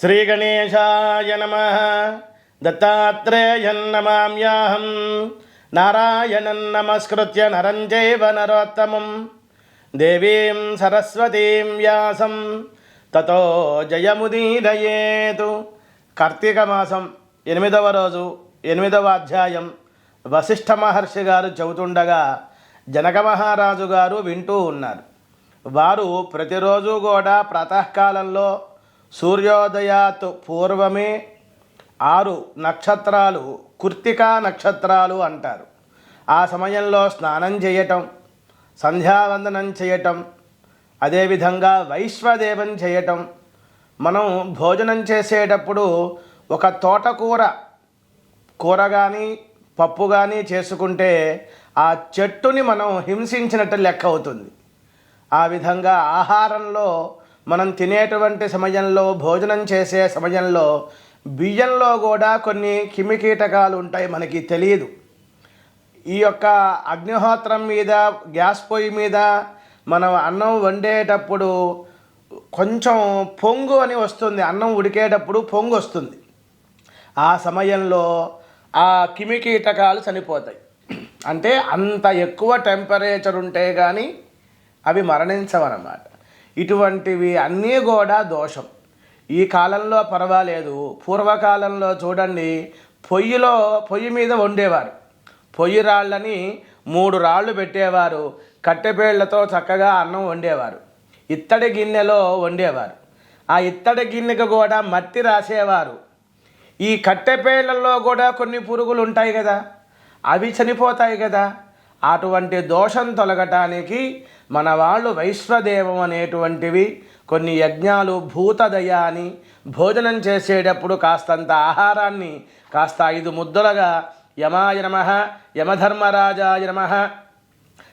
శ్రీగణేశాయ నమః. దత్తాత్రేయం నమామ్యాహం. నారాయణం నమస్కృత్య నరం చైవ నరోత్తమం దేవీం సరస్వతీం వ్యాసం తతో జయముదీరయేతు. కార్తీక మాసం 8వ రోజు 8వ అధ్యాయం వశిష్ఠ మహర్షి గారు చెబుతుండగా జనక మహారాజు గారు వింటూ ఉన్నారు. వారు ప్రతిరోజు కూడా ప్రాతకాలంలో సూర్యోదయాత్ పూర్వమే 6 నక్షత్రాలు కృత్తికా నక్షత్రాలు అంటారు. ఆ సమయంలో స్నానం చేయటం, సంధ్యావందనం చేయటం, అదేవిధంగా వైశ్వదేవం చేయటం, మనం భోజనం చేసేటప్పుడు ఒక తోటకూర కానీ పప్పు కానీ చేసుకుంటే ఆ చెట్టుని మనం హింసించినట్టు లెక్క అవుతుంది. ఆ విధంగా ఆహారంలో మనం తినేటువంటి సమయంలో, భోజనం చేసే సమయంలో బియ్యంలో కూడా కొన్ని క్రిమికీటకాలు ఉంటాయి, మనకి తెలియదు. ఈ యొక్క అగ్నిహోత్రం మీద, గ్యాస్ పొయ్యి మీద మనం అన్నం వండేటప్పుడు కొంచెం పొంగు అని వస్తుంది. అన్నం ఉడికేటప్పుడు పొంగు వస్తుంది. ఆ సమయంలో ఆ క్రిమికీటకాలు చనిపోతాయి. అంటే అంత ఎక్కువ టెంపరేచర్ ఉంటే కానీ అవి మరణించవన్నమాట. ఇటువంటివి అన్నీ కూడా దోషం. ఈ కాలంలో పర్వాలేదు. పూర్వకాలంలో చూడండి, పొయ్యి మీద వండేవారు. పొయ్యి రాళ్ళని 3 రాళ్ళు పెట్టేవారు. కట్టెపేళ్లతో చక్కగా అన్నం వండేవారు. ఇత్తడి గిన్నెలో వండేవారు. ఆ ఇత్తడి గిన్నెకు కూడా మట్టి రాసేవారు. ఈ కట్టెపేళ్లలో కూడా కొన్ని పురుగులు ఉంటాయి కదా, అవి చనిపోతాయి కదా. అటువంటి దోషం తొలగటానికి మన వాళ్ళు వైశ్వదేవం అనేటువంటివి కొన్ని యజ్ఞాలు, భూతదయ అని భోజనం చేసేటప్పుడు కాస్తంత ఆహారాన్ని కాస్త 5 ముద్దలుగా యమాయ నమః, యమధర్మరాజాయ నమః,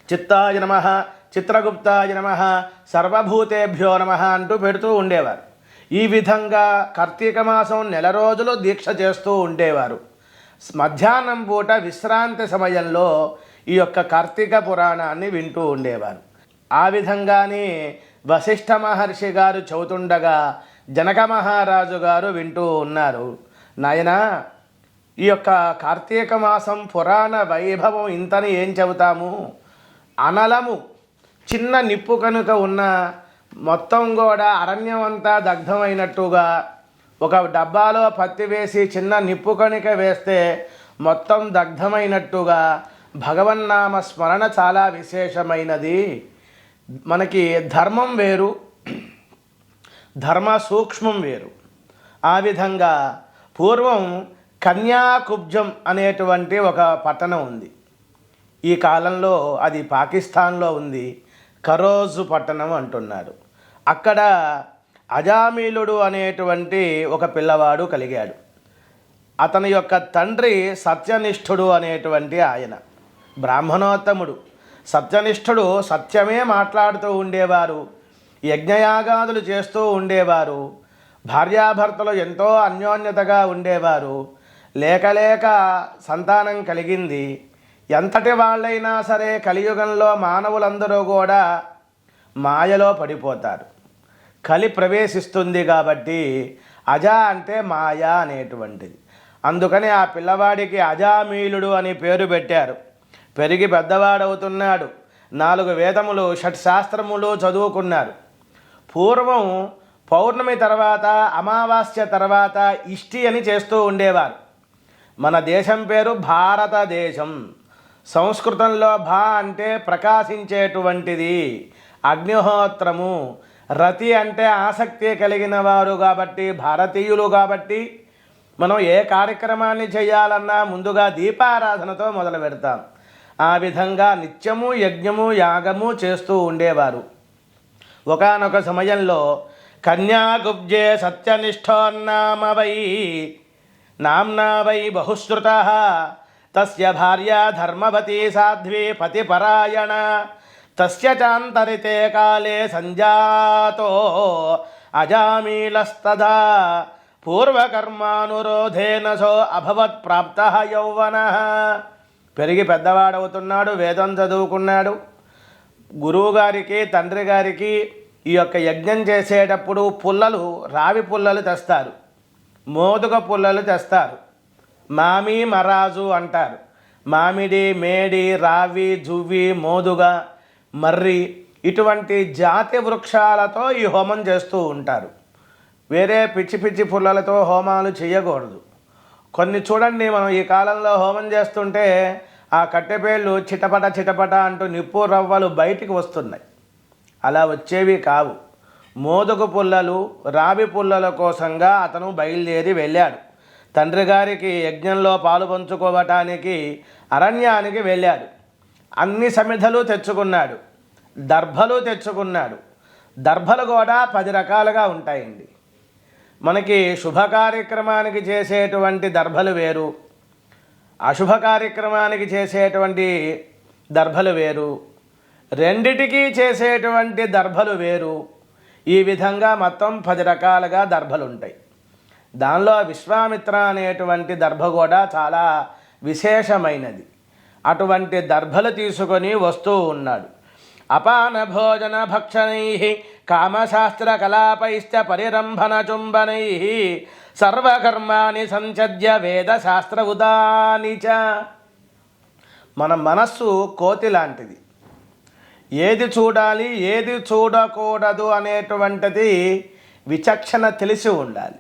చిత్తాయ నమః, చిత్రగుప్తాయ నమః, సర్వభూతేభ్యో నమః అంటూ పెడుతూ ఉండేవారు. ఈ విధంగా కార్తీక మాసం 1 రోజులు దీక్ష చేస్తూ ఉండేవారు. మధ్యాహ్నం పూట విశ్రాంతి సమయంలో ఈ యొక్క కార్తీక పురాణాన్ని వింటూ ఉండేవారు. ఆ విధంగానే వశిష్ఠ మహర్షి గారు చెబుతుండగా జనక మహారాజు గారు వింటూ ఉన్నారు. నాయనా, ఈ యొక్క కార్తీక మాసం పురాణ వైభవం ఇంతని ఏం చెబుతాము. అనలము చిన్న నిప్పు కనుక ఉన్న మొత్తం కూడా అరణ్యం అంతా దగ్ధమైనట్టుగా, ఒక డబ్బాలో పత్తి వేసి చిన్న నిప్పు కణిక వేస్తే మొత్తం దగ్ధమైనట్టుగా భగవన్నామ స్మరణ చాలా విశేషమైనది. మనకి ధర్మం వేరు, ధర్మ సూక్ష్మం వేరు. ఆ విధంగా పూర్వం కన్యాకుబ్జం అనేటువంటి ఒక పట్టణం ఉంది. ఈ కాలంలో అది పాకిస్తాన్లో ఉంది. కరోజు పట్టణం అంటున్నారు. అక్కడ అజామీలుడు అనేటువంటి ఒక పిల్లవాడు కలిగాడు. అతని యొక్క తండ్రి సత్యనిష్ఠుడు అనేటువంటి ఆయన బ్రాహ్మణోత్తముడు. సత్యనిష్ఠుడు సత్యమే మాట్లాడుతూ ఉండేవారు. యజ్ఞయాగాదులు చేస్తూ ఉండేవారు. భార్యాభర్తలు ఎంతో అన్యోన్యతగా ఉండేవారు. లేక సంతానం కలిగింది. ఎంతటి వాళ్ళైనా సరే కలియుగంలో మానవులందరూ కూడా మాయలో పడిపోతారు. కలి ప్రవేశిస్తుంది కాబట్టి అజ అంటే మాయ అనేటువంటిది. అందుకని ఆ పిల్లవాడికి అజామీలుడు అని పేరు పెట్టారు. పెరిగి పెద్దవాడవుతున్నాడు. 4 వేదములు, షట్శాస్త్రములు చదువుకున్నారు. పూర్వం పౌర్ణమి తర్వాత, అమావాస్య తర్వాత ఇష్టి అని చేస్తూ ఉండేవారు. మన దేశం పేరు భారతదేశం. సంస్కృతంలో భా అంటే ప్రకాశించేటువంటిది, అగ్నిహోత్రము. రతి అంటే ఆసక్తి కలిగిన వారు కాబట్టి, భారతీయులు కాబట్టి మనం ఏ కార్యక్రమాన్ని చేయాలన్నా ముందుగా దీపారాధనతో మొదలు పెడతాం. ఆ విధంగా నిత్యము యజ్ఞము, యాగము చేస్తూ ఉండేవారు. ఒకానొక సమయంలో కన్యాకుబ్జే సత్యనిష్ఠోన్నామ వై నామ్నా వై బహుశ్రుతః తస్య భార్య ధర్మవతి సాధ్వి పతిపరాయణ తస్య చాంతరితే కాలే సంజాతో అజామీలస్తదా పూర్వకర్మానురోధేన సో అభవత్ ప్రాప్తః యౌవనః. పెరిగి పెద్దవాడవుతున్నాడు, వేదం చదువుకున్నాడు. గురువుగారికి, తండ్రి గారికి ఈ యొక్క యజ్ఞం చేసేటప్పుడు పుల్లలు, రావి పుల్లలు తెస్తారు, మోదుగ పుల్లలు తెస్తారు. మామి మరాజు అంటారు. మామిడి, మేడి, రావి, జువ్వి, మోదుగ, మర్రి ఇటువంటి జాతి వృక్షాలతో ఈ హోమం చేస్తూ ఉంటారు. వేరే పిచ్చి పిచ్చి పుల్లలతో హోమాలు చేయకూడదు. కొన్ని చూడండి, మనం ఈ కాలంలో హోమం చేస్తుంటే ఆ కట్టెపేళ్ళు చిటపట చిటపట అంటూ నిప్పు రవ్వలు బయటికి వస్తున్నాయి. అలా వచ్చేవి కావు. మోదుగు పుల్లలు, రావి పుల్లల కోసంగా అతను బయలుదేరి వెళ్ళాడు. తండ్రి గారికి యజ్ఞంలో పాలు పంచుకోవటానికి అరణ్యానికి వెళ్ళాడు. అన్ని సమిధలు తెచ్చుకున్నాడు, దర్భలు తెచ్చుకున్నాడు. దర్భలు కూడా 10 రకాలుగా ఉంటాయండి. మనకి శుభ కార్యక్రమానికి చేసేటువంటి దర్భలు వేరు, అశుభ కార్యక్రమానికి చేసేటువంటి దర్భలు వేరు, రెండిటికి చేసేటువంటి దర్భలు వేరు. ఈ విధంగా మొత్తం 10 రకాలుగా దర్భలు ఉంటాయి. దానిలో విశ్వామిత్ర అనేటువంటి దర్భ కూడా చాలా విశేషమైనది. అటువంటి దర్భలు తీసుకొని వస్తూ ఉన్నాడు. అపాన భోజన భక్షణై కామశాస్త్ర కలాపైశ్చ పరిరంభన చుంబనై సర్వకర్మాణి సంచద్య వేదశాస్త్ర ఉదాని చ. మన మనస్సు కోతి లాంటిది. ఏది చూడాలి, ఏది చూడకూడదు అనేటువంటిది విచక్షణ తెలిసి ఉండాలి.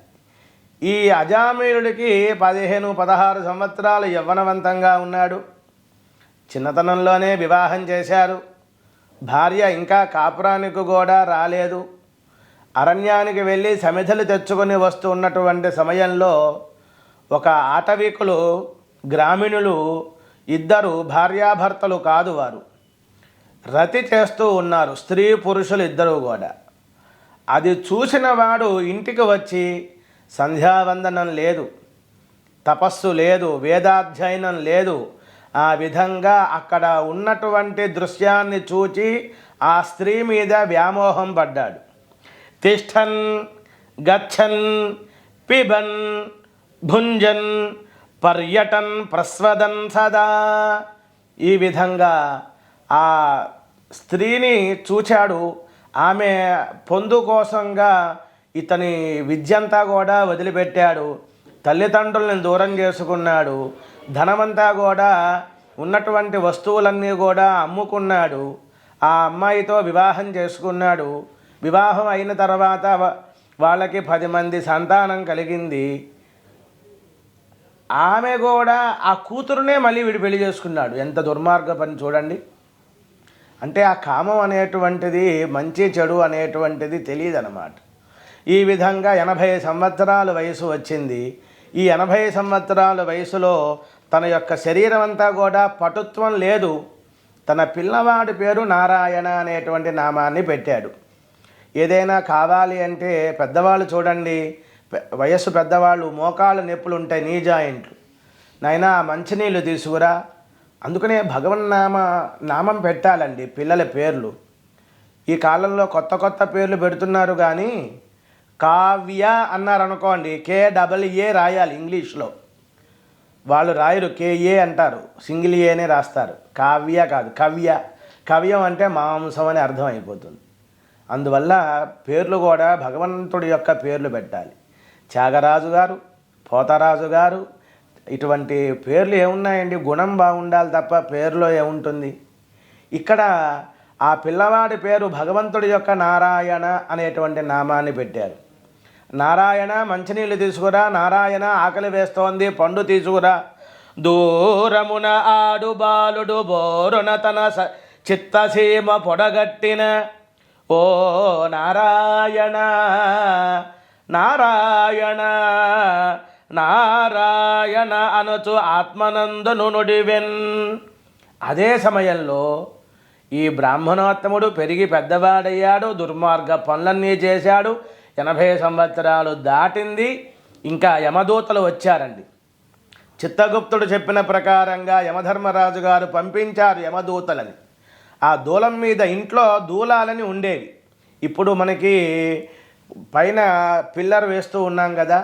ఈ అజామిళుడికి 15-16 సంవత్సరాలు యవ్వనవంతంగా ఉన్నాడు. చిన్నతనంలోనే వివాహం చేశారు. భార్య ఇంకా కాపురానికి కూడా రాలేదు. అరణ్యానికి వెళ్ళి సమిధలు తెచ్చుకొని వస్తూ ఉన్నటువంటి సమయంలో ఒక ఆటవికులు, గ్రామీణులు ఇద్దరు, భార్యాభర్తలు కాదు వారు, రతి చేస్తూ ఉన్నారు. స్త్రీ పురుషులు ఇద్దరు కూడా. అది చూసిన వాడు ఇంటికి వచ్చి సంధ్యావందనం లేదు, తపస్సు లేదు, వేదాధ్యయనం లేదు. ఆ విధంగా అక్కడ ఉన్నటువంటి దృశ్యాన్ని చూచి ఆ స్త్రీ మీద వ్యామోహం పడ్డాడు. తిష్టన్ గచ్చన్ పిబన్ భుంజన్ పర్యటన్ ప్రస్వదన్ సదా. ఈ విధంగా ఆ స్త్రీని చూచాడు. ఆమె పొందు కోసంగా ఇతని విద్యంతా కూడా వదిలిపెట్టాడు. తల్లిదండ్రులను దూరం చేసుకున్నాడు. ధనమంతా కూడా, ఉన్నటువంటి వస్తువులన్నీ కూడా అమ్ముకున్నాడు. ఆ అమ్మాయితో వివాహం చేసుకున్నాడు. వివాహం అయిన తర్వాత వాళ్ళకి 10 మంది సంతానం కలిగింది. ఆమె కూడా ఆ కూతురునే మళ్ళీ వీడు పెళ్లి చేసుకున్నాడు. ఎంత దుర్మార్గ పని చూడండి. అంటే ఆ కామం అనేటువంటిది, మంచి చెడు అనేటువంటిది తెలియదన్నమాట. ఈ విధంగా 80 సంవత్సరాల వయసు వచ్చింది. ఈ 80 సంవత్సరాల వయసులో తన యొక్క శరీరం అంతా కూడా పటుత్వం లేదు. తన పిల్లవాడి పేరు నారాయణ అనేటువంటి నామాన్ని పెట్టాడు. ఏదైనా కావాలి అంటే పెద్దవాళ్ళు చూడండి, వయస్సు పెద్దవాళ్ళు, మోకాళ్ళ నొప్పులు ఉంటాయి, నీ జాయింట్లు, నాయనా మంచినీళ్ళు తీసుకురా. అందుకనే నామం పెట్టాలండి పిల్లల పేర్లు. ఈ కాలంలో కొత్త కొత్త పేర్లు పెడుతున్నారు. కానీ కావ్య అన్నారనుకోండి, KAA రాయాలి ఇంగ్లీష్లో. వాళ్ళు రాయరు, KA అంటారు, సింగిల్ ఏనే రాస్తారు. కావ్య కాదు, కవ్య. కవ్యం అంటే మాంసం అని అర్థం అయిపోతుంది. అందువల్ల పేర్లు కూడా భగవంతుడి యొక్క పేర్లు పెట్టాలి. త్యాగరాజు గారు, పోతరాజు గారు, ఇటువంటి పేర్లు ఏమున్నాయండి? గుణం బాగుండాలి తప్ప పేరులో ఏముంటుంది? ఇక్కడ ఆ పిల్లవాడి పేరు భగవంతుడి యొక్క నారాయణ అనేటువంటి నామాన్ని పెట్టారు. నారాయణ మంచినీళ్ళు తీసుకురా, నారాయణ ఆకలి వేస్తోంది పండు తీసుకురా. దూరమున ఆడు బాలుడు బోరున తన చిత్తసీమ పొడగట్టిన ఓ నారాయణ నారాయణ నారాయణ అనుచు ఆత్మనందును నుడివెన్. అదే సమయంలో ఈ బ్రాహ్మణోత్తముడు పెరిగి పెద్దవాడయ్యాడు. దుర్మార్గ పనులన్నీ చేశాడు. 80 సంవత్సరాలు దాటింది. ఇంకా యమదూతలు వచ్చారండి. చిత్తగుప్తుడు చెప్పిన ప్రకారంగా యమధర్మరాజు గారు పంపించారు యమదూతలని. ఆ దూలం మీద ఇంట్లో దూలాలని ఉండేవి. ఇప్పుడు మనకి పైన పిల్లర్ వేస్తూ ఉన్నాం కదా,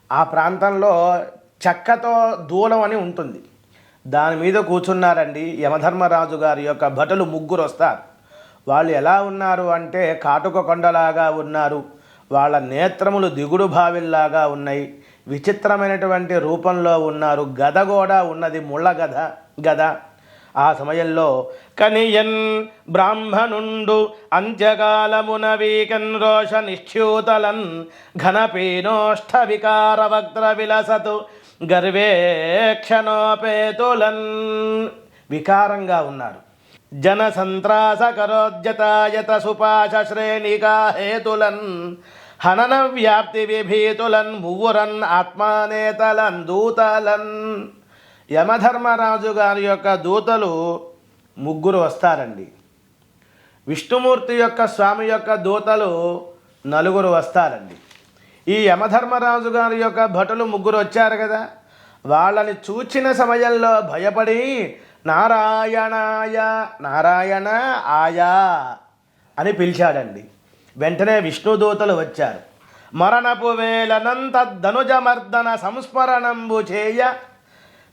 ఆ ప్రాంతంలో చెక్కతో దూలం అని ఉంటుంది. దాని మీద కూర్చున్నారండి. యమధర్మరాజు గారి యొక్క భటులు 3 వస్తారు. వాళ్ళు ఎలా ఉన్నారు అంటే కాటుక కొండలాగా ఉన్నారు. వాళ్ళ నేత్రములు దిగుడు బావిల్లాగా ఉన్నాయి. విచిత్రమైనటువంటి రూపంలో ఉన్నారు. గద కూడా ఉన్నది, ముళ్ళ గద. ఆ సమయంలో కనియన్ బ్రాహ్మణుండు అంత్యకాలమున వీకన్ రోష నిశ్చ్యూతలన్ ఘనపీనోష్ఠ వికార వక్త్ర విలసతు గర్వేక్షణోపేతులన్. వికారంగా ఉన్నారు. జన సంత్రాస కరోద్యతాయత సుపాశ శ్రేణికా హేతులన్ హనన వ్యాప్తి విభీతులన్ మువ్వురన్ ఆత్మానేతలన్ దూతలన్. యమధర్మరాజు గారి యొక్క దూతలు 3 వస్తారండి. విష్ణుమూర్తి యొక్క స్వామి యొక్క దూతలు 4 వస్తారండి. ఈ యమధర్మరాజు గారి యొక్క భటులు 3 వచ్చారు కదా, వాళ్ళని చూచిన సమయంలో భయపడి నారాయణాయ నారాయణ ఆయా అని పిలిచాడండి. వెంటనే విష్ణుదూతలు వచ్చారు. మరణపు వేలనంతధనుజమర్దన సంస్మరణంబు చేయ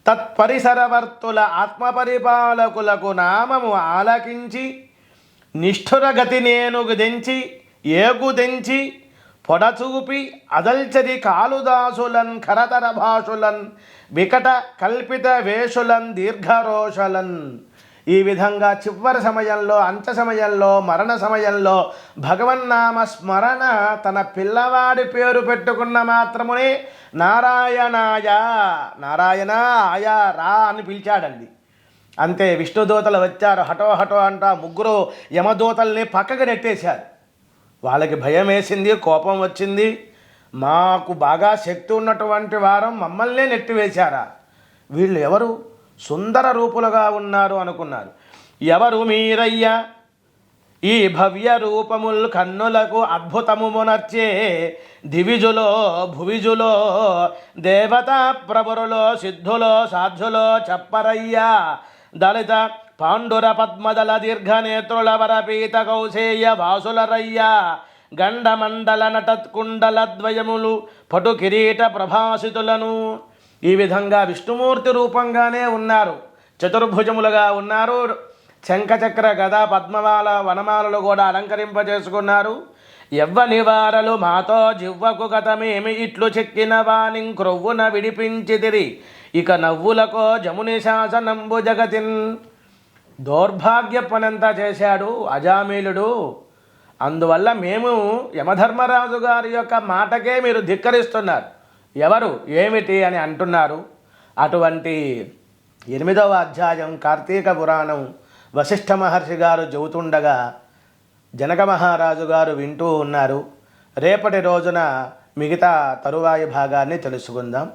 తత్పరిసరవర్తుల ఆత్మపరిపాలకులకు నామము ఆలకించి నిష్ఠురగతి నేనుగు దెంచి ఏగుదెంచి పొడచూపి అదల్చరి కాళుదాసులన్ ఖరతర భాషులన్ వికట కల్పిత వేషులన్ దీర్ఘరోషలన్. ఈ విధంగా చివరి సమయంలో, అంత్య సమయంలో, మరణ సమయంలో భగవన్నామ స్మరణ తన పిల్లవాడి పేరు పెట్టుకున్న మాత్రమునే నారాయణాయ నారాయణ ఆయా రా అని పిలిచాడండి. అంతే, విష్ణుదూతలు వచ్చారు. హఠో హఠో అంటా 3 యమదూతల్ని పక్కకు నెట్టేశారు. వాళ్ళకి భయం వేసింది, కోపం వచ్చింది. మాకు బాగా శక్తి ఉన్నటువంటి వారం మమ్మల్నే నెట్టివేశారా, వీళ్ళు ఎవరు, సుందర రూపులుగా ఉన్నారు అనుకున్నారు. ఎవరు మీరయ్యా, ఈ భవ్య రూపముల్ కన్నులకు అద్భుతమునర్చే దివిజులో భువిజులో దేవతా ప్రభురులో సిద్ధులో సాధ్యులో చెప్పరయ్యా. దళిత పాండుర పద్మదల దీర్ఘనేత్రుల వరపీత కౌశేయ వాసులరయ్యా. గండమండల నటత్కుండల ద్వయములు పటు కిరీట ప్రభాసితులను. ఈ విధంగా విష్ణుమూర్తి రూపంగానే ఉన్నారు, చతుర్భుజములుగా ఉన్నారు. శంఖచక్ర గద పద్మమాల వనమాలలు కూడా అలంకరింపజేసుకున్నారు. ఎవ్వనివారలు మాతో జివ్వకు గతమేమి ఇట్లు చెక్కిన వాణి క్రొవ్వున విడిపించితిరి ఇక నవ్వులకో జముని శాసనంబు జగతిన్. దౌర్భాగ్య పనంతా చేశాడు అజామీలుడు. అందువల్ల మేము యమధర్మరాజు గారి యొక్క మాటకే మీరు ధిక్కరిస్తున్నారు, ఎవరు ఏమిటి అని అంటున్నారు. అటువంటి 8వ అధ్యాయం కార్తీక పురాణం వశిష్ఠ మహర్షి గారు చెబుతుండగా జనక మహారాజు గారు వింటూ ఉన్నారు. రేపటి రోజున మిగతా తరువాయి భాగాన్ని తెలుసుకుందాం.